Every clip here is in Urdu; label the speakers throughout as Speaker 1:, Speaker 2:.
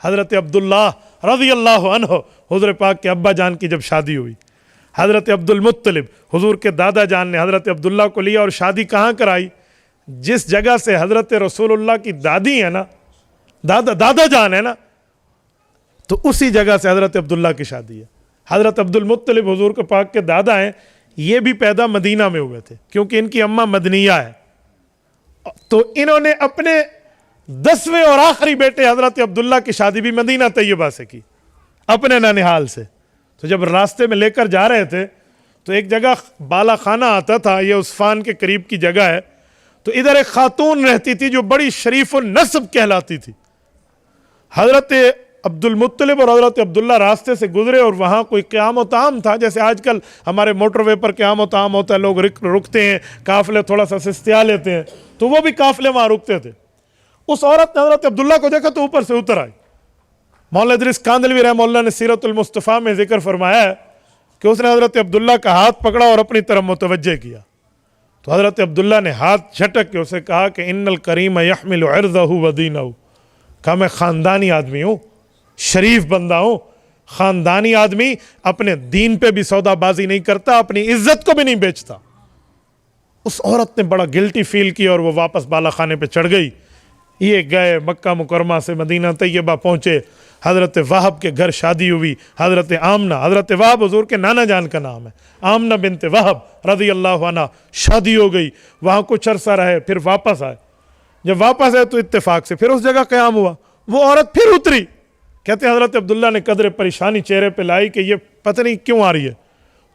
Speaker 1: حضرت عبداللہ رضی اللہ عنہ حضور پاک کے ابا جان کی جب شادی ہوئی، حضرت عبد المطلب حضور کے دادا جان نے حضرت عبداللہ کو لیا اور شادی کہاں کرائی؟ جس جگہ سے حضرت رسول اللہ کی دادی ہے نا، دادا جان ہے نا، تو اسی جگہ سے حضرت عبداللہ کی شادی ہے۔ حضرت عبد المطلب حضور کے پاک کے دادا ہیں، یہ بھی پیدا مدینہ میں ہوئے تھے کیونکہ ان کی اماں مدنیہ ہے، تو انہوں نے اپنے 10ویں اور آخری بیٹے حضرت عبداللہ کی شادی بھی مدینہ طیبہ سے کی، اپنے ننہال سے۔ تو جب راستے میں لے کر جا رہے تھے تو ایک جگہ بالا خانہ آتا تھا، یہ عثفان کے قریب کی جگہ ہے، تو ادھر ایک خاتون رہتی تھی جو بڑی شریف النسب کہلاتی تھی۔ حضرت عبد المطلب اور حضرت عبداللہ راستے سے گزرے اور وہاں کوئی قیام و طعام تھا، جیسے آج کل ہمارے موٹر وے پر قیام و طعام ہوتا ہے، لوگ رکتے ہیں، قافلے تھوڑا سا سستیا لیتے ہیں، تو وہ بھی قافلے وہاں رکتے تھے۔ اس عورت نے حضرت عبداللہ کو دیکھا تو اوپر سے اتر آئی۔ مولانا ادریس کاندھلوی رحمہ اللہ نے سیرت المصطفیٰ میں ذکر فرمایا ہے کہ اس نے حضرت عبداللہ کا ہاتھ پکڑا اور اپنی طرف متوجہ کیا، تو حضرت عبداللہ نے ہاتھ جھٹک کے اسے کہا کہ ان الکریم یحمل عرضہ و دینہ، کہا میں خاندانی آدمی ہوں، شریف بندہ ہوں، خاندانی آدمی اپنے دین پہ بھی سودا بازی نہیں کرتا، اپنی عزت کو بھی نہیں بیچتا۔ اس عورت نے بڑا گلٹی فیل کیا اور وہ واپس بالا خانے پہ چڑھ گئی۔ یہ گئے مکہ مکرمہ سے مدینہ طیبہ پہنچے، حضرت وہب کے گھر شادی ہوئی، حضرت آمنہ، حضرت وہب حضور کے نانا جان کا نام ہے، آمنہ بنت وہب رضی اللہ عنہ، شادی ہو گئی، وہاں کچھ عرصہ رہے، پھر واپس آئے۔ جب واپس آئے تو اتفاق سے پھر اس جگہ قیام ہوا، وہ عورت پھر اتری۔ کہتے ہیں حضرت عبداللہ نے قدر پریشانی چہرے پہ لائی کہ یہ پتہ نہیں کیوں آ رہی ہے،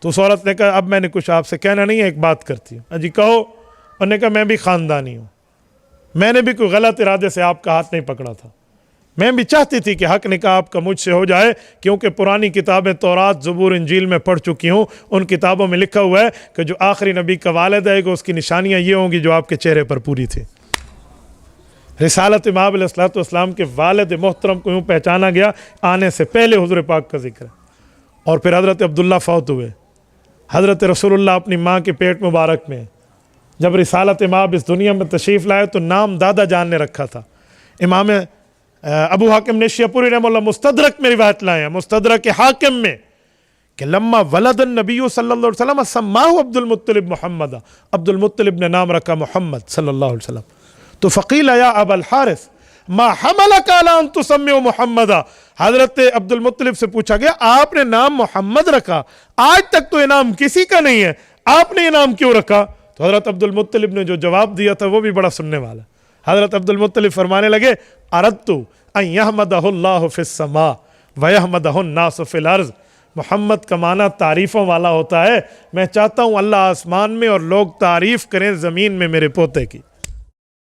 Speaker 1: تو اس عورت نے کہا اب میں نے کچھ آپ سے کہنا نہیں ہے، ایک بات کرتی ہوں۔ جی کہو۔ انہوں نے کہا میں بھی خاندانی ہوں، میں نے بھی کوئی غلط ارادے سے آپ کا ہاتھ نہیں پکڑا تھا، میں بھی چاہتی تھی کہ حق نکاح آپ کا مجھ سے ہو جائے، کیونکہ پرانی کتابیں تورات، زبور، انجیل میں پڑھ چکی ہوں، ان کتابوں میں لکھا ہوا ہے کہ جو آخری نبی کا والد ہے گا اس کی نشانیاں یہ ہوں گی جو آپ کے چہرے پر پوری تھی۔ رسالت مآب علیہ السلام کے والد محترم کو یوں پہچانا گیا، آنے سے پہلے حضور پاک کا ذکر ہے۔ اور پھر حضرت عبداللہ فوت ہوئے، حضرت رسول اللہ اپنی ماں کے پیٹ مبارک میں، جب رسالت مآب اس دنیا میں تشریف لائے تو نام دادا جان نے رکھا تھا۔ امام ابو حاکم نیشاپوری رحمہ اللہ مستدرک میں روایت لائے ہیں، مستدرک حاکم میں، کہ لما ولد النبی صلی اللہ علیہ وسلم سماہ عبد المطلب محمد، عبد المطلب نے نام رکھا محمد صلی اللہ علیہ وسلم، تو فقیل یا ابا الحارث ما حملک علی ان تسمی محمد، حضرت عبد المطلب سے پوچھا گیا آپ نے نام محمد رکھا، آج تک تو یہ نام کسی کا نہیں ہے، آپ نے یہ نام کیوں رکھا؟ تو حضرت عبد المطلب نے جو جواب دیا تھا وہ بھی بڑا سننے والا۔ حضرت عبد المطلب فرمانے لگے اردت ان یحمدہ اللہ فی السماء ویحمدہ الناس فی الارض، محمد کا معنی تعریفوں والا ہوتا ہے، میں چاہتا ہوں اللہ آسمان میں اور لوگ تعریف کریں زمین میں میرے پوتے کی۔